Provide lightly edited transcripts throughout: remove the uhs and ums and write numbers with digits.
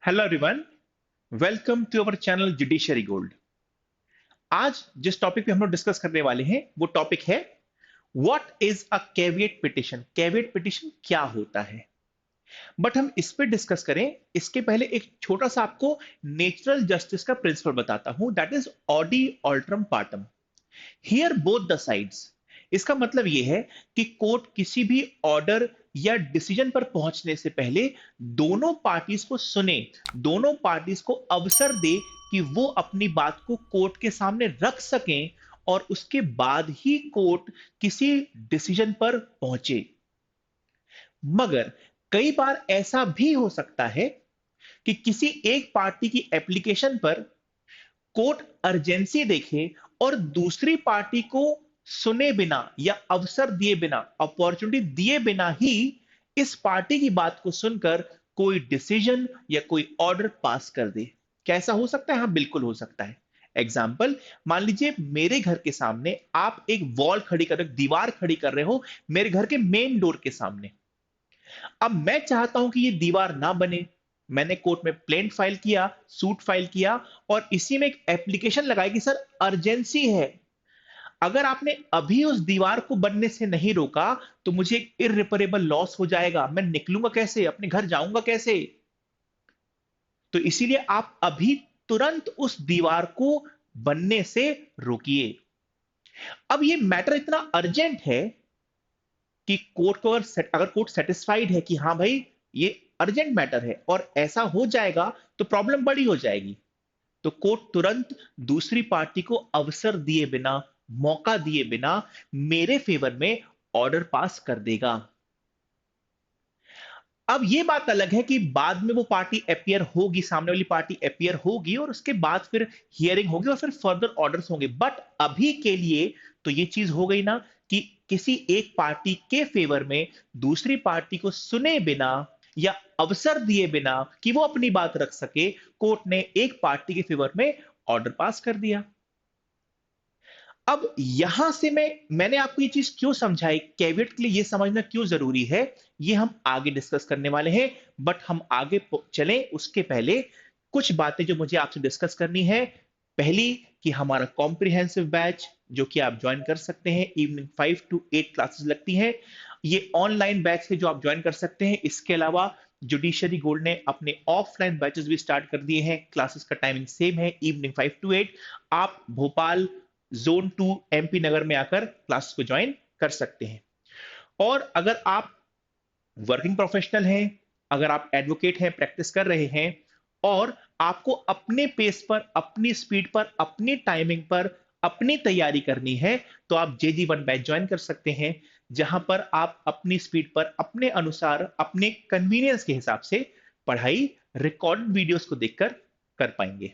Hello everyone, welcome to our channel judiciary gold. आज जिस topic पे हम लोग डिस्कस करने वाले हैं वो टॉपिक है what is a caveat petition. Caveat petition क्या होता है? बट हम इस पे डिस्कस करें इसके पहले एक छोटा सा आपको नेचुरल जस्टिस का प्रिंसिपल बताता हूं, दैट इज ऑडी ऑल्ट्रम पार्टम। Hear both the sides. इसका मतलब यह है कि कोर्ट किसी भी ऑर्डर या डिसीजन पर पहुंचने से पहले दोनों पार्टीज को सुने, दोनों पार्टीज को अवसर दे कि वो अपनी बात को कोर्ट के सामने रख सकें और उसके बाद ही कोर्ट किसी डिसीजन पर पहुंचे। मगर कई बार ऐसा भी हो सकता है कि किसी एक पार्टी की एप्लीकेशन पर कोर्ट अर्जेंसी देखे और दूसरी पार्टी को सुने बिना या अवसर दिए बिना, अपॉर्चुनिटी दिए बिना ही इस पार्टी की बात को सुनकर कोई डिसीजन या कोई ऑर्डर पास कर दे। कैसा हो सकता है? हाँ, बिल्कुल हो सकता है। एग्जाम्पल, मान लीजिए मेरे घर के सामने आप एक वॉल खड़ी कर रहे हो, दीवार खड़ी कर रहे हो मेरे घर के मेन डोर के सामने। अब मैं चाहता हूं कि ये दीवार ना बने। मैंने कोर्ट में प्लेंट फाइल किया, सूट फाइल किया और इसी में एक एप्लीकेशन लगाई कि सर अर्जेंसी है। अगर आपने अभी उस दीवार को बनने से नहीं रोका तो मुझे एक इररिपरेबल लॉस हो जाएगा। मैं निकलूंगा कैसे? अपने घर जाऊंगा कैसे? तो इसीलिए आप अभी तुरंत उस दीवार को बनने से रोकिए। अब ये मैटर इतना अर्जेंट है कि कोर्ट को अगर कोर्ट सेटिस्फाइड है कि हाँ भाई ये अर्जेंट मैटर है और ऐसा हो जाएगा तो प्रॉब्लम बड़ी हो जाएगी, तो कोर्ट तुरंत दूसरी पार्टी को अवसर दिए बिना, मौका दिए बिना मेरे फेवर में ऑर्डर पास कर देगा। अब यह बात अलग है कि बाद में वो पार्टी अपियर होगी, सामने वाली पार्टी अपियर होगी और उसके बाद फिर हियरिंग होगी और फिर फर्दर ऑर्डर्स होंगे। बट अभी के लिए तो ये चीज हो गई ना कि किसी एक पार्टी के फेवर में दूसरी पार्टी को सुने बिना या अवसर दिए बिना कि वो अपनी बात रख सके, कोर्ट ने एक पार्टी के फेवर में ऑर्डर पास कर दिया। अब यहां से मैंने आपको ये चीज क्यों समझाई, कैविएट के लिए ये समझना क्यों जरूरी है, ये हम आगे डिस्कस करने वाले हैं। बट हम आगे चलें उसके पहले कुछ बातें जो मुझे आपसे डिस्कस करनी है। पहली, कि हमारा कॉम्प्रिहेंसिव बैच जो कि आप ज्वाइन कर सकते हैं, इवनिंग 5 to 8 क्लासेस लगती हैं। ये ऑनलाइन बैच है जो आप ज्वाइन कर सकते हैं। इसके अलावा जुडिशरी गोल्ड ने अपने ऑफलाइन बैचेस भी स्टार्ट कर दिए हैं। क्लासेस का टाइमिंग सेम है, इवनिंग 5 to 8। आप भोपाल जोन 2 एमपी नगर में आकर क्लास को ज्वाइन कर सकते हैं। और अगर आप वर्किंग प्रोफेशनल हैं, अगर आप एडवोकेट हैं, प्रैक्टिस कर रहे हैं और आपको अपने पेस पर, अपनी स्पीड पर, अपनी टाइमिंग पर अपनी तैयारी करनी है, तो आप JG1 बैच ज्वाइन कर सकते हैं, जहां पर आप अपनी स्पीड पर, अपने अनुसार, अपने कन्वीनियंस के हिसाब से पढ़ाई रिकॉर्डेड वीडियोस को देखकर कर पाएंगे।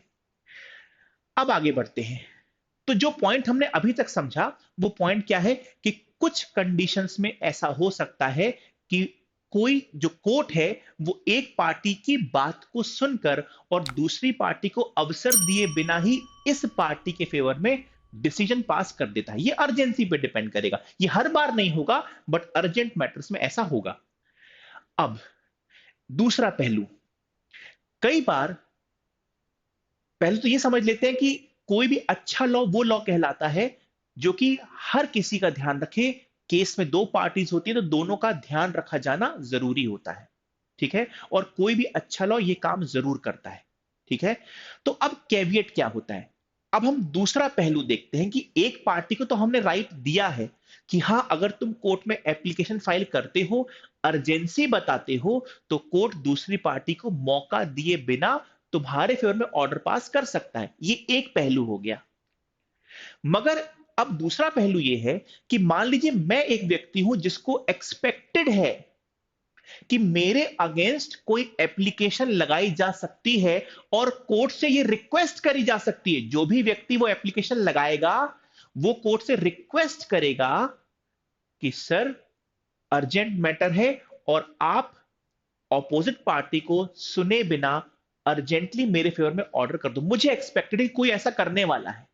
अब आगे बढ़ते हैं। तो जो पॉइंट हमने अभी तक समझा वो पॉइंट क्या है कि कुछ कंडीशंस में ऐसा हो सकता है कि कोई जो कोर्ट है वो एक पार्टी की बात को सुनकर और दूसरी पार्टी को अवसर दिए बिना ही इस पार्टी के फेवर में डिसीजन पास कर देता है। ये अर्जेंसी पे डिपेंड करेगा, ये हर बार नहीं होगा बट अर्जेंट मैटर्स में ऐसा होगा। अब दूसरा पहलू, कई बार, पहले तो ये समझ लेते हैं कि कोई भी अच्छा लॉ वो लॉ कहलाता है जो कि हर किसी का ध्यान रखे। केस में दो पार्टीज होती है तो दोनों का ध्यान रखा जाना जरूरी होता है, ठीक है? और कोई भी अच्छा लॉ ये काम जरूर करता है, ठीक है? तो अब कैविएट क्या होता है? अब हम दूसरा पहलू देखते हैं कि एक पार्टी को तो हमने राइट दिया है कि हां, अगर तुम कोर्ट में एप्लीकेशन फाइल करते हो, अर्जेंसी बताते हो, तो कोर्ट दूसरी पार्टी को मौका दिए बिना तुम्हारे फेवर में ऑर्डर पास कर सकता है। ये एक पहलू हो गया। मगर अब दूसरा पहलू यह है कि मान लीजिए मैं एक व्यक्ति हूं जिसको एक्सपेक्टेड है कि मेरे अगेंस्ट कोई एप्लीकेशन लगाई जा सकती है और कोर्ट से यह रिक्वेस्ट करी जा सकती है। जो भी व्यक्ति वो एप्लीकेशन लगाएगा वो कोर्ट से रिक्वेस्ट करेगा कि सर अर्जेंट मैटर है और आप ऑपोजिट पार्टी को सुने बिना अर्जेंटली मेरे फेवर में ऑर्डर कर दो। मुझे एक्सपेक्टेड है कोई ऐसा करने वाला है,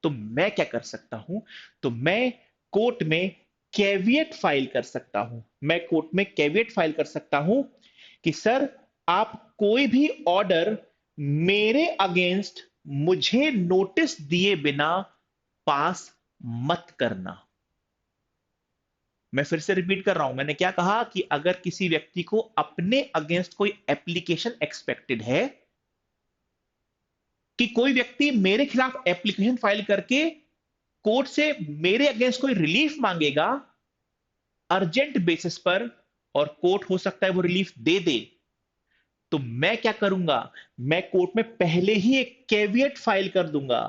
तो मैं क्या कर सकता हूं? तो मैं कोर्ट में कैविएट फाइल कर सकता हूं। मैं कोर्ट में कैविएट फाइल कर सकता हूं कि सर आप कोई भी ऑर्डर मेरे अगेंस्ट मुझे नोटिस दिए बिना पास मत करना। मैं फिर से रिपीट कर रहा हूं, मैंने क्या कहा कि अगर किसी व्यक्ति को अपने अगेंस्ट कोई एप्लीकेशन एक्सपेक्टेड है, कि कोई व्यक्ति मेरे खिलाफ एप्लीकेशन फाइल करके कोर्ट से मेरे अगेंस्ट कोई रिलीफ मांगेगा अर्जेंट बेसिस पर, और कोर्ट हो सकता है वो रिलीफ दे दे, तो मैं क्या करूंगा, मैं कोर्ट में पहले ही एक कैविएट फाइल कर दूंगा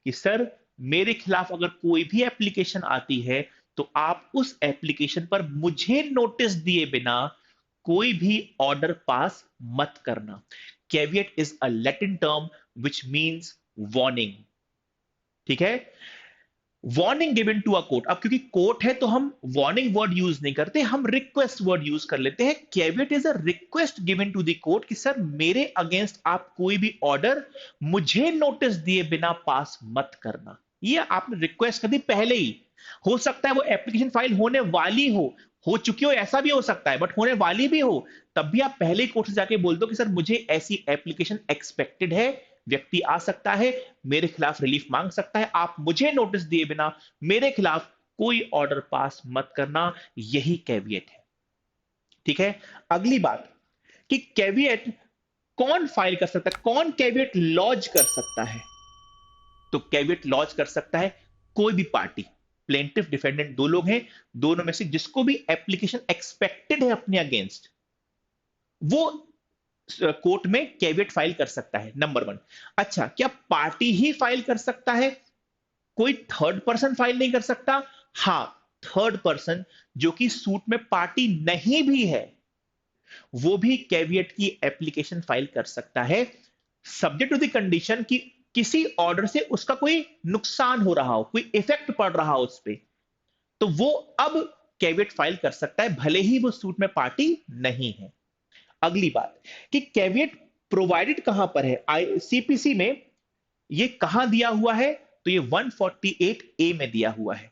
कि सर, मेरे खिलाफ अगर कोई भी एप्लीकेशन आती है तो आप उस एप्लीकेशन पर मुझे नोटिस दिए बिना कोई भी ऑर्डर पास मत करना। Caveat is a Latin term which means warning. ठीक है, warning given to a court. अब क्योंकि कोर्ट है तो हम वार्निंग वर्ड यूज नहीं करते, हम रिक्वेस्ट वर्ड यूज कर लेते हैं। Caveat is a request given to the court कि सर, मेरे अगेंस्ट आप कोई भी ऑर्डर मुझे नोटिस दिए बिना पास मत करना। ये आपने रिक्वेस्ट कर दी पहले ही। हो सकता है वो एप्लीकेशन फाइल होने वाली हो चुकी हो, ऐसा भी हो सकता है, बट होने वाली भी हो, तब भी आप पहले ही कोर्ट से जाके बोल दो कि सर, मुझे ऐसी एप्लीकेशन एक्सपेक्टेड है, व्यक्ति आ सकता है, मेरे खिलाफ रिलीफ मांग सकता है, आप मुझे नोटिस दिए बिना मेरे खिलाफ कोई ऑर्डर पास मत करना। यही कैविएट है। ठीक है, अगली बात कि कैविएट कौन फाइल कर सकता है, कौन कैविएट लॉन्च कर सकता है। तो कैविएट लॉन्च कर सकता है कोई भी पार्टी। प्लेंटिफ डिफेंडेंट दो लोग हैं, दोनों में से जिसको भी एप्लीकेशन एक्सपेक्टेड है अपने अगेंस्ट, वो कोर्ट में कैविएट फाइल कर सकता है, नंबर वन। अच्छा, क्या पार्टी ही फाइल कर सकता है, कोई थर्ड पर्सन फाइल नहीं कर सकता? हां, थर्ड पर्सन जो कि सूट में पार्टी नहीं भी है, वो भी कैविएट की एप्लीकेशन फाइल कर सकता है, सब्जेक्ट टू द कंडीशन कि किसी ऑर्डर से उसका कोई नुकसान हो रहा हो, कोई इफेक्ट पड़ रहा हो उस पर, तो वो अब कैविएट फाइल कर सकता है, भले ही वो सूट में पार्टी नहीं है। अगली बात कि कैविएट प्रोवाइडेड कहां पर है, सीपीसी में ये कहां दिया हुआ है, तो ये 148 ए में दिया हुआ है।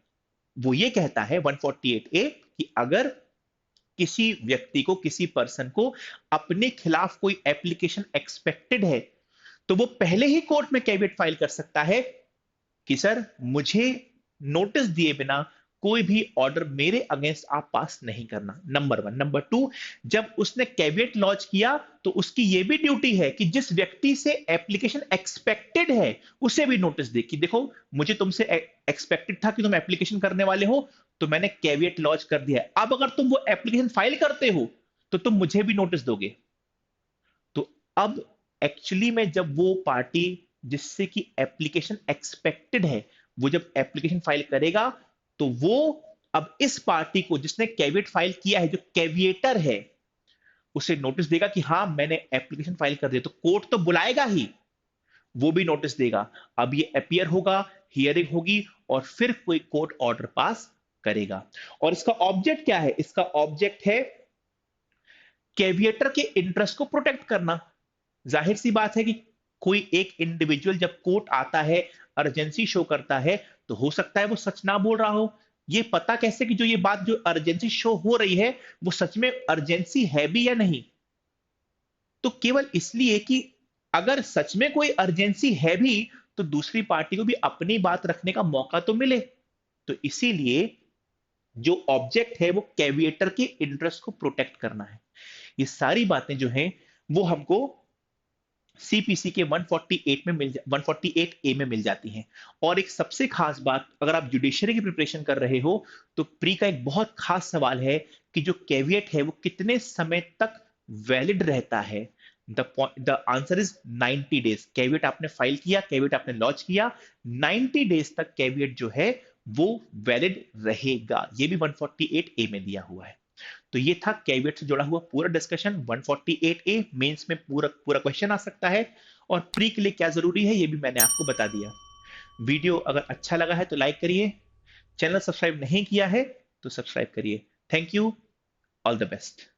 वो ये कहता है 148 ए कि अगर किसी व्यक्ति को, किसी पर्सन को अपने खिलाफ कोई एप्लीकेशन एक्सपेक्टेड है, तो वो पहले ही कोर्ट में कैविएट फाइल कर सकता है कि सर, मुझे नोटिस दिए बिना कोई भी ऑर्डर मेरे अगेंस्ट आप पास नहीं करना, नंबर वन। नंबर टू, जब उसने कैविएट लॉन्च किया तो उसकी यह भी ड्यूटी है कि जिस व्यक्ति से एप्लीकेशन एक्सपेक्टेड है उसे भी नोटिस दे कि देखो, मुझे तुमसे एक्सपेक्टेड था कि तुम एप्लीकेशन करने वाले हो, तो मैंने कैविएट लॉन्च कर दिया है। अब अगर तुम वो एप्लीकेशन फाइल करते हो तो तुम मुझे भी नोटिस दोगे। तो अब एक्चुअली में जब वो पार्टी जिससे कि एप्लीकेशन एक्सपेक्टेड है, वो जब एप्लीकेशन फाइल करेगा, तो वो अब इस पार्टी को जिसने कैविएट फाइल किया है, जो कैविएटर है, उसे नोटिस देगा कि हां, मैंने एप्लीकेशन फाइल कर दिया। तो कोर्ट तो बुलाएगा ही, वो भी नोटिस देगा। अब ये अपीयर होगा, हियरिंग होगी, और फिर कोई कोर्ट ऑर्डर पास करेगा। और इसका ऑब्जेक्ट क्या है? इसका ऑब्जेक्ट है कैविएटर के इंटरेस्ट को प्रोटेक्ट करना। जाहिर सी बात है कि कोई एक इंडिविजुअल जब कोर्ट आता है, अर्जेंसी शो करता है, तो हो सकता है वो सच ना बोल रहा हो। ये पता कैसे कि जो ये बात जो अर्जेंसी शो हो रही है, वो सच में अर्जेंसी है भी या नहीं? तो केवल इसलिए कि अगर सच में कोई अर्जेंसी है भी, तो दूसरी पार्टी को भी अपनी बात रखने का मौका तो मिले। तो इसीलिए जो ऑब्जेक्ट है वो कैविएटर के इंटरेस्ट को प्रोटेक्ट करना है। ये सारी बातें जो हैं वो हमको सीपीसी के 148 में 148 ए में मिल जाती हैं। और एक सबसे खास बात, अगर आप जुडिशरी की प्रिपरेशन कर रहे हो, तो प्री का एक बहुत खास सवाल है कि जो कैविएट है वो कितने समय तक वैलिड रहता है। The answer is 90 days. Caveat आपने फाइल किया, कैविएट आपने लॉन्च किया, 90 डेज तक कैविएट जो है वो वैलिड रहेगा। ये भी 148 ए में दिया हुआ है। तो ये था कैविएट से जुड़ा हुआ पूरा डिस्कशन। 148 ए मेंस में पूरा पूरा क्वेश्चन आ सकता है, और प्री के लिए क्या जरूरी है ये भी मैंने आपको बता दिया। वीडियो अगर अच्छा लगा है तो लाइक करिए, चैनल सब्सक्राइब नहीं किया है तो सब्सक्राइब करिए। Thank you, all the best.